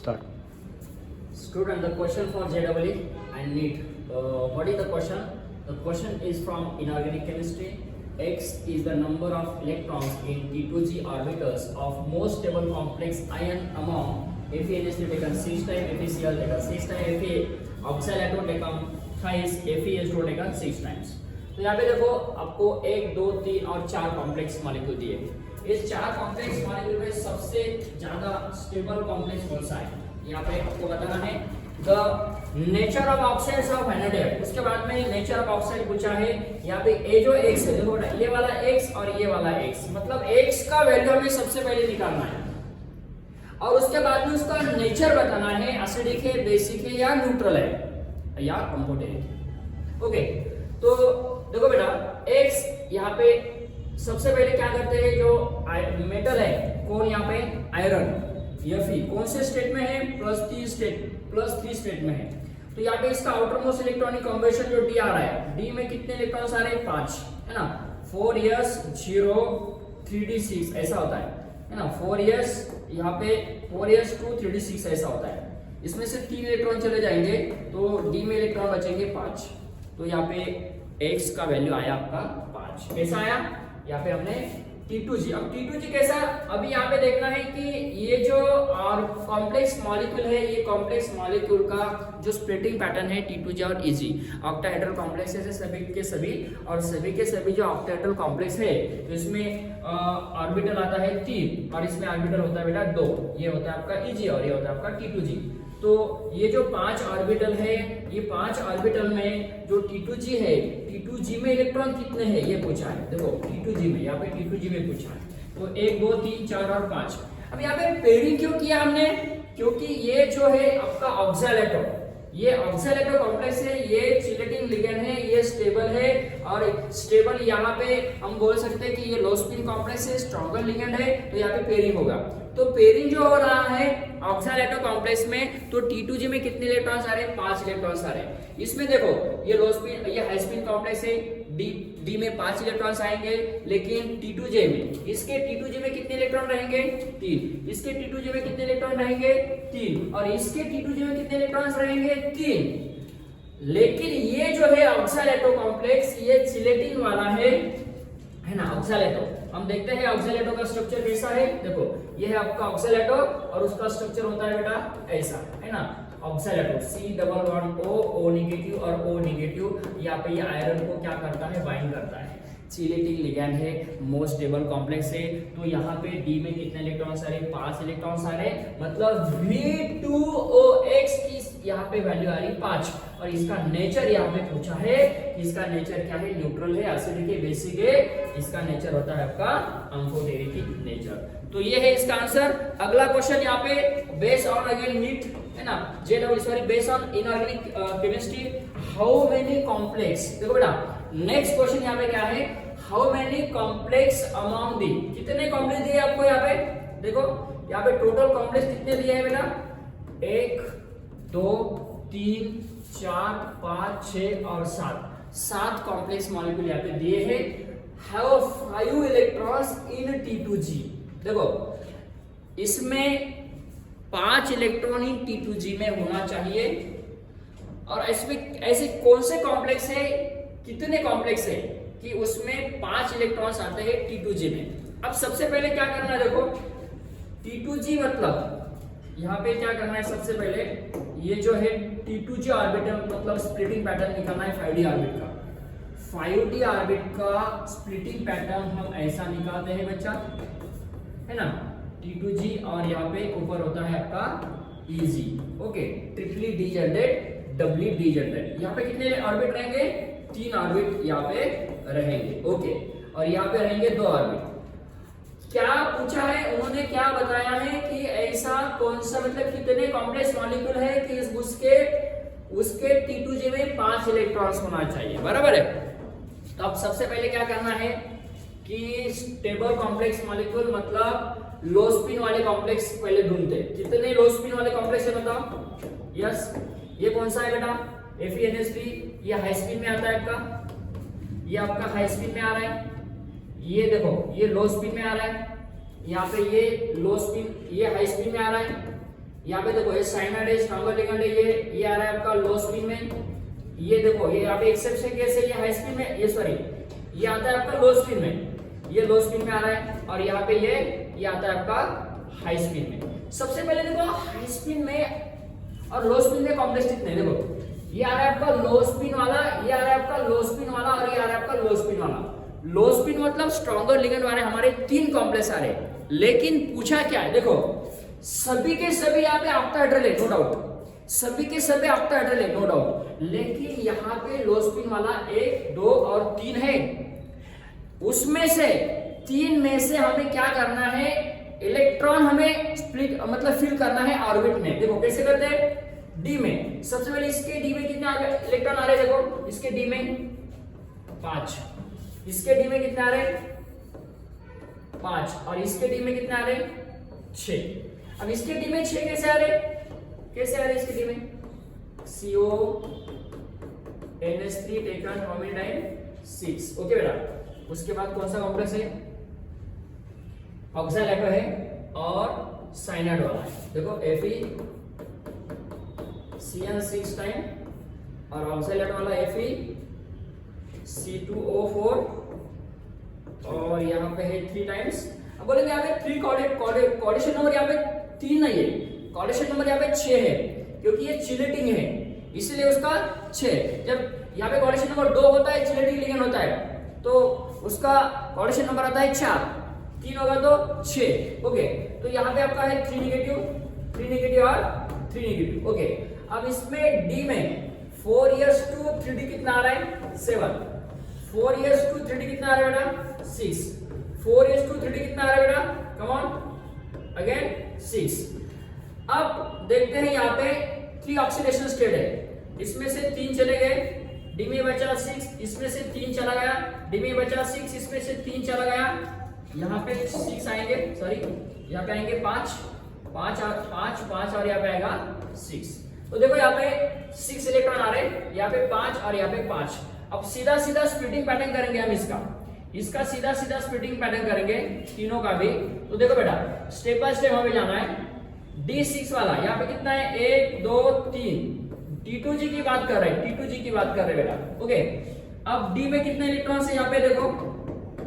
Start. Student, the question for JEE and NEET. What is the question? The question is from inorganic chemistry. X is the number of electrons in T2G orbitals of most stable complex ion among FeNH3 taken 6 times, FeCl taken 6 times, Fe oxalato taken thrice, FeH2 taken 6 times. तो यहाँ पे देखो आपको 1, 2, 3 और 4 complex molecule दिए हैं। इस 4 complex molecule में सबसे ज्यादा स्टेबल कॉम्प्लेक्स कौन सा है, यहाँ पे आपको बताना है। The nature of oxides of vanadium, उसके बाद में नेचर ऑफ ऑक्साइड पूछा है। यहाँ पे ये जो x है देखो ये वाला x और ये वाला x, मतलब x का वैल्यू हमें सबसे पहले निकालना है और उसके बाद में उसका नेचर बताना है, एसिडिक है, बेसिक है या न्यूट्रल है या कंपाउंड है। ओके, तो देखो बेटा x यहाँ पे सबसे पहले क्या करते हैं, जो मेटल है कौन, यहाँ पे आयरन, Fe कौन से स्टेट में है, +3 स्टेट में है। तो यहाँ पे इसका आउटर मोस्ट इलेक्ट्रॉनिक कॉम्बिनेशन जो D आ रहा है, D में कितने इलेक्ट्रॉन्स आ रहे हैं, 5 है ना, 4s 0 3d6 ऐसा होता है ना, 4s यहाँ पे 4s 2 3d6 ऐसा होता है। इसमें से 3 इलेक्ट्रॉन चले जाएंगे तो D में इलेक्ट्रॉन बचेंगे 5। तो यहाँ पे x का वैल्यू आया आपका 5। कैसा आया, यहाँ पे हमने T2G। अब T2G कैसा, अभी यहाँ पे देखना है कि ये जो कॉम्प्लेक्स मॉलिक्यूल है, ये कॉम्प्लेक्स मॉलिक्यूल का जो स्प्लिटिंग पैटर्न है T2G और EG, ऑक्टाहेड्रल कॉम्प्लेक्स है सभी के सभी, और सभी के सभी जो ऑक्टाहेड्रल कॉम्प्लेक्स है तो इसमें ऑर्बिटल आता है 3 और इसमें ऑर्बिटल होता है बेटा 2। ये होता है आपका EG और ये होता है आपका T2G। तो ये जो 5 ऑर्बिटल है, ये 5 ऑर्बिटल में जो T2G है, T2G में इलेक्ट्रॉन कितने हैं ये पूछा है। देखो T2G में, यहाँ पे T2G में पूछा है। तो 1 2 3 4 और 5। अब यहाँ पे पेयरिंग क्यों किया हमने, क्योंकि ये जो है आपका ऑक्सालेटो, ये ऑक्सालेटो कॉम्प्लेक्स है, ये चिलेटिंग लिगेंड है, ये स्टेबल है और स्टेबल यहाँ पे हम बोल सकते हैं कि ये लो स्पिन कॉम्प्लेक्स है, स्ट्रॉन्गर लिगेंड है, तो यहाँ पे पेयरिंग होगा। तो पेयरिंग जो हो रहा है ऑक्सालेटो कॉम्प्लेक्स में, तो T2G में कितने इलेक्ट्रॉन्स आ रहे हैं, 5 इलेक्ट्रॉन्स आ रहे हैं। इसमें देखो ये लो स्पिन, ये हाई स्पिन कॉम्प्लेक्स है, D में 5 इलेक्ट्रॉन्स आएंगे, लेकिन T2G में, इसके T2G में कितने इलेक्ट्रॉन रहेंगे, 3, इसके T2G में कितने इलेक्ट्रॉन रहेंगे, 3, और इसके T2G में कितने इलेक्ट्रॉन्स रहेंगे, 3। लेकिन ये जो है ऑक्सालेटो कॉम्प्लेक्स, ये चिलेटिंग वाला है ना ऑक्सालेटो। हम देखते हैं ऑक्सालेटो का स्ट्रक्चर कैसा है। देखो ये है आपका ऑक्सालेटो और उसका स्ट्रक्चर होता है बेटा ऐसा, है ना, ऑक्सालेटो C++O नेगेटिव और O नेगेटिव। यहाँ पे ये आयरन को क्या करता है, बाइंड करता है, चिलेटिंग लिगैंड है, मोस्ट स्टेबल कॉम्प्लेक्स है। तो यहाँ पे D में कितने इलेक्ट्रॉन्स आ रहे हैं, 5 इलेक्ट्रॉन्स आ रहे हैं, मतलब V2OX की यहाँ पे वैल्यू आ रही 5। और इसका नेचर यहाँ पे पूछा है, इसका नेचर क्या है, न्यूट्रल है, एसिडिक है, बेसिक है। इसका नेचर होता है आपका अम्फोटेरिक नेचर। तो ये है इसका आंसर। अगला क्वेश्चन यहाँ पे बेस्ड ऑन अगेन नीट है ना, JEE based on inorganic chemistry, how many complex. देखो बेटा नेक्स्ट क्वेश्चन यहाँ पे क्या है, how many complex among the, कितने कॉम्प्लेक्स दिए आपको यहाँ पे। देखो यहाँ पे टोटल कॉम्प्लेक्स कितने दिए हैं बेटा, 1 2 3 4 5 6 और 7 कॉम्प्लेक्स मॉलिक्यूल यहाँ पे दिए हैं। Have 5 electrons in T2G। देखो इसमें 5 इलेक्ट्रॉन ही T2G में होना चाहिए। और इसमें ऐसे कौन से कॉम्प्लेक्स है, कितने कॉम्प्लेक्स है कि उसमें 5 इलेक्ट्रॉन्स आते हैं T2G में। अब सबसे पहले क्या करना है, देखो T2G मतलब यहाँ पे क्या करना है, सबसे पहले ये जो है T2G ऑर्बिटल मतलब स्प्लिटिंग पैटर्न निकालना है 5D ऑर्बिट का। 5D ऑर्बिट का स्प्लिटिंग पैटर्न हम ऐसा निकालते हैं बच्चा, है ना, T2G और यहाँ पे ऊपर होता है आपका EG। Okay, triply degenerate, doubly degenerate. यहाँ पे कितने ऑर्बिट रहेंगे, 3 ऑर्बिट यहाँ पे रहेंगे। ओके, और यहाँ पे रहेंगे 2 ऑर्बिट। क्या पूछा है उन्होंने, क्या बताया है कि ऐसा कौन सा, मतलब कितने कॉम्प्लेक्स मॉलिक्यूल है कि उसके T2G में 5 इलेक्ट्रॉन्स होना चाहिए, बराबर है। तो अब सबसे पहले क्या करना है कि स्टेबल कॉम्प्लेक्स मॉलिक्यूल मतलब लो स्पिन वाले कॉम्प्लेक्स पहले ढूंढते हैं। कितने लो स्पिन वाले कॉम्प्लेक्स है बताओ। यस, ये कौन सा है बेटा, FeNH3, ये हाई स्पिन में आता है आपका, ये आपका हाई स्पिन में आ रहा है। ये देखो ये लो स्पिन में आ रहा है, यहाँ पे ये लो स्पिन, ये हाई स्पिन में आ रहा है, यहाँ पे देखो ये साइनाइड है, स्ट्रॉन्गर लिगेंड है, ये आ रहा है आपका लो स्पिन में। ये देखो ये यहाँ पे एक्सेप्शन केस है, ये हाई स्पिन में, ये सॉरी ये आता है आपका लो स्पिन में, ये लो स्पिन में आ रहा है, और यहाँ पे ये आता है आपका हाई स्पिन में। सबसे पहले देखो हाई स्पिन में और लो स्पिन में कॉम्प्लेक्स कितने, देखो ये आ रहा है आपका लो स्पिन वाला, ये आ रहा है आपका लो स्पिन वाला, और ये आ रहा है आपका लो स्पिन वाला। लो स्पिन मतलब स्ट्रॉन्गर लिगेंड वाले हमारे 3 कॉम्प्लेक्स आ रहे, लेकिन पूछा क्या है, देखो सभी के सभी यहाँ पे ऑक्टाहेड्रल है, नो डाउट, सभी के सभी ऑक्टाहेड्रल है, नो डाउट, लेकिन यहाँ पे लो स्पिन वाला 1, 2 और 3 है। उसमें से 3 में से हमें क्या करना है, इलेक्ट्रॉन हमें स्प्लिट मतलब फिल करना है ऑर्बिट में। देखो कैसे करते हैं, डी में सबसे पहले इसके डी में कितने इलेक्ट्रॉन आ रहे हैं, देखो इसके डी में 5, इसके डी में कितने आ रहे हैं 5, और इसके डी में कितने आ रहे हैं 6। अब इसके डी में 6 कैसे आ रहे, कैसे आ रहे इसके डी में, CO NH3 taken how many time 6। Okay बेटा, उसके बाद कौन सा कॉम्प्लेक्स है, ऑक्सैलेटो है और साइनाइड वाला है। देखो Fe CN 6 टाइम और ऑक्सैलेटो वाला Fe C2O4 और यहाँ पे है 3 टाइम्स। अब बोलेंगे यहाँ पे 3 कोऑर्डिनेशन नंबर यहाँ पे 3 नहीं है, कोऑर्डिनेशन नंबर यहाँ पे 6 है, क्योंकि ये चिलेटिंग है इसलिए उसका 6। जब यहाँ पे कोऑर्डिनेशन नंबर 2 होता है, चिलेटिंग लिगेंड होता है, तो उसका कोऑर्डिनेशन नंबर आता है 4, 3 होगा तो 6। ओके, तो यहाँ पे आपका है 3 नेगेटिव और 3 नेगेटिव। ओके, अब इसमें डी में 4 years to 3D कितना आ रहा है 7, 4 years to 3D कितना आ रहा है बेटा 6, 4 years to 3D कितना आ रहा है बेटा, कम ऑन अगेन 6। अब देखते हैं यहाँ पे 3 ऑक्सीडेशन स्टेट है, इसमें से 3 चले गए, डी में बचा 6, इसमें से 3 चला गया, डी में बचा 6, इसमें से 3 चला गया, यहाँ पे 6 आएंगे, सॉरी यहाँ पे आएंगे 5 और यहाँ पे आएगा 6। तो देखो यहाँ पे 6 इलेक्ट्रॉन आ रहे हैं, यहाँ पे 5 और यहाँ पे 5। अब सीधा स्प्लिटिंग पैटर्न करेंगे हम इसका सीधा स्प्लिटिंग पैटर्न करेंगे तीनों का भी। तो देखो बेटा स्टेप बाय स्टेप हमें जाना है। D6 वाला यहाँ पे कितना है 1 2 3, T2G की बात कर रहे हैं, T2G की बात कर रहे हैं बेटा। ओके, अब D में कितने इलेक्ट्रॉन है, यहाँ पे देखो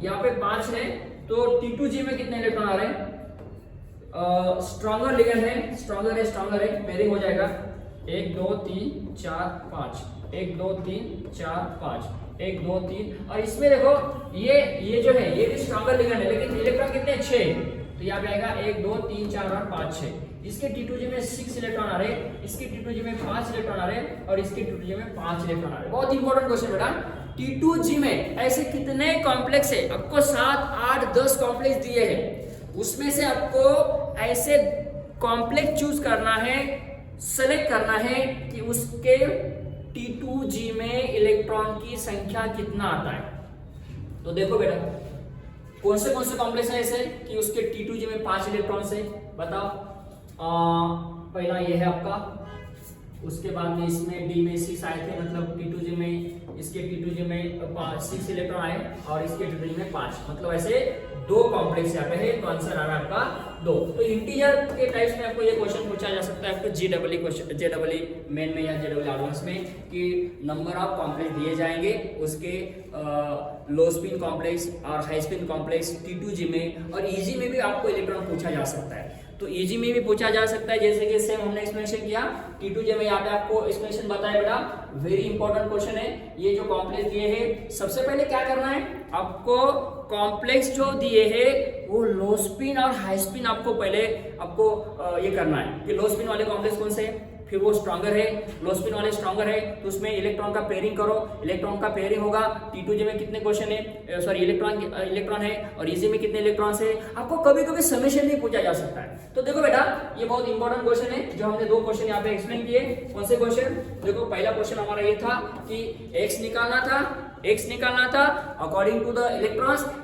यहाँ पे 5 है, तो T2G में कितने इलेक्ट्रॉन आ रहे हैं, स्ट्रॉन्गर लिगेंड है, स्ट्रॉन्गर है, पेयरिंग हो जाएगा 1 2 3 4 5, 1 2 3 4 5, 1 2 3, और इसमें देखो ये जो है ये भी स्ट्रॉन्गर लिगेंड है, लेकिन इलेक्ट्रॉन कितने 6, तो यहाँ पे आएगा 1 2 3 4 और 5 6। इसके T2G में 6 इलेक्ट्रॉन आ रहे हैं, इसके T2G में 5 इलेक्ट्रॉन आ रहे हैं, और इसके T2G में 5 इलेक्ट्रॉन आ रहे हैं। बहुत इंपॉर्टेंट क्वेश्चन बेटा, T2G में ऐसे कितने कॉम्प्लेक्स है, आपको 7 8 10 कॉम्प्लेक्स दिए हैं, उसमें से आपको ऐसे कॉम्प्लेक्स चूज करना है, सेलेक्ट करना है कि उसके T2G में इलेक्ट्रॉन की संख्या कितना आता है। तो देखो बेटा कौन से कॉम्प्लेक्स है ऐसे कि उसके T2G में 5 इलेक्ट्रॉन है, बताओ। पहला ये है आपका, उसके बाद में इसमें डी में 6 आए थे, मतलब T2G में इसके T2G में 6 इलेक्ट्रॉन आए और इसके T2G में 5, मतलब ऐसे 2 कॉम्प्लेक्स यहाँ पे है, तो आंसर आ रहा है आपका 2। तो इंटीजर के टाइप्स में आपको ये क्वेश्चन पूछा जा सकता है आपको JEE मेन में या JEE एडवांस में, कि नंबर ऑफ कॉम्प्लेक्स दिए जाएंगे, उसके लो स्पिन कॉम्प्लेक्स और हाई स्पिन कॉम्प्लेक्स T2G में, और इजी में भी आपको इलेक्ट्रॉन पूछा जा सकता है। तो इजी में भी पूछा जा सकता है, जैसे कि सेम हमने एक्सप्लेनेशन किया T2G में, यहाँ पे आपको एक्सप्लेनेशन बताया बेटा, वेरी इंपॉर्टेंट क्वेश्चन है। ये जो कॉम्प्लेक्स दिए हैं, सबसे पहले क्या करना है आपको, कॉम्प्लेक्स जो दिए हैं वो लो स्पिन और हाई स्पिन आपको पहले ये करना है कि लो स्पिन वाले कॉम्प्लेक्स कौन से है, फिर वो स्ट्रॉन्गर है, लो स्पिन वाले स्ट्रॉन्गर है, तो उसमें इलेक्ट्रॉन का पेयरिंग करो, इलेक्ट्रॉन का पेयरिंग होगा। T2G में कितने क्वेश्चन है, सॉरी इलेक्ट्रॉन है, और इजी में कितने इलेक्ट्रॉन्स है, आपको कभी कभी समेशन भी पूछा जा सकता है। तो देखो बेटा ये बहुत इंपॉर्टेंट क्वेश्चन है, जो हमने 2 क्वेश्चन यहाँ पे एक्सप्लेन किए। कौन से क्वेश्चन, देखो पहला क्वेश्चन हमारा ये था कि x निकालना था अकॉर्डिंग टू द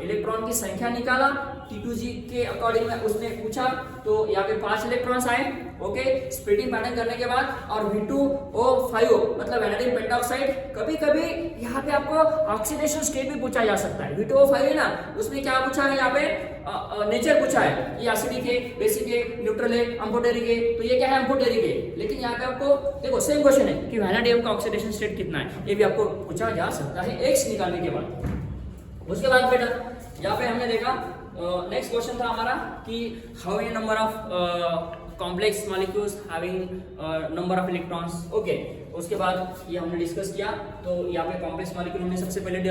इलेक्ट्रॉन की संख्या निकाला, T2G के अकॉर्डिंग में उसने पूछा, तो यहाँ पे 5 इलेक्ट्रॉन्स आए। ओके, स्प्लिटिंग पैटर्न करने के बाद और V2O5 मतलब वैनेडियम पेंटॉक्साइड। कभी कभी यहाँ पे आपको ऑक्सीडेशन स्टेट भी पूछा जा सकता है। V2O5 है ना, उसमें क्या पूछा है यहाँ पे नेचर पूछा है, ये एसिडिक है, बेसिक है, न्यूट्रल है, एम्फोटेरिक है, तो ये क्या है एम्फोटेरिक है। लेकिन यहाँ पे आपको देखो सेम क्वेश्चन है कि वैनेडियम का ऑक्सीडेशन स्टेट कितना है, ये भी आपको पूछा जा सकता है X निकालने के बाद। उसके बाद बेटा यहाँ पे हमने देखा नेक्स्ट क्वेश्चन था हमारा कि how many number of complex molecules having number of electrons. Okay, उसके बाद ये हमने डिस्कस किया। तो यहाँ पे कॉम्प्लेक्स मॉलिक्यूल हमने सबसे पहले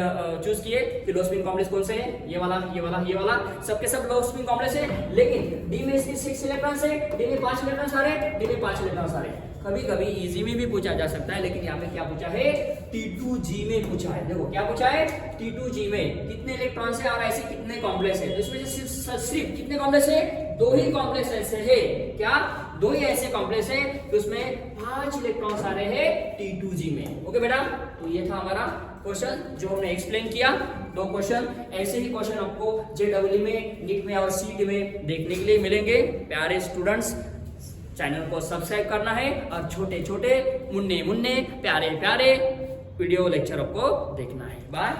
चूज किए कि लो स्पिन कॉम्प्लेक्स कौन से है, ये वाला, ये वाला, ये वाला, सबके सब लो स्पिन कॉम्प्लेक्स है। लेकिन डी में इसके 6 इलेक्ट्रॉन्स है, डी में 5 इलेक्ट्रॉन्स आ रहे हैं, डी में 5 इलेक्ट्रॉन्स आ रहे हैं। कभी कभी इजी में भी पूछा जा सकता है, लेकिन यहाँ पे क्या पूछा है, T2G में पूछा है। देखो क्या पूछा है, T2G में कितने इलेक्ट्रॉन्स है और ऐसे कितने कॉम्प्लेक्स है। तो इसमें से सिर्फ कितने कॉम्प्लेक्स है, 2 ही कॉम्प्लेक्स ऐसे है। क्या 2 ही ऐसे कॉम्प्लेक्स है कि उसमें 5 इलेक्ट्रॉन्स आ रहे हैं T2G में। ओके बेटा, तो ये था हमारा क्वेश्चन जो हमने एक्सप्लेन किया। 2 क्वेश्चन, ऐसे ही क्वेश्चन आपको JEE में, नीट में और CET में देखने के लिए मिलेंगे। प्यारे स्टूडेंट्स, चैनल को सब्सक्राइब करना है और छोटे छोटे मुन्ने मुन्ने प्यारे प्यारे वीडियो लेक्चर आपको देखना है। बाय।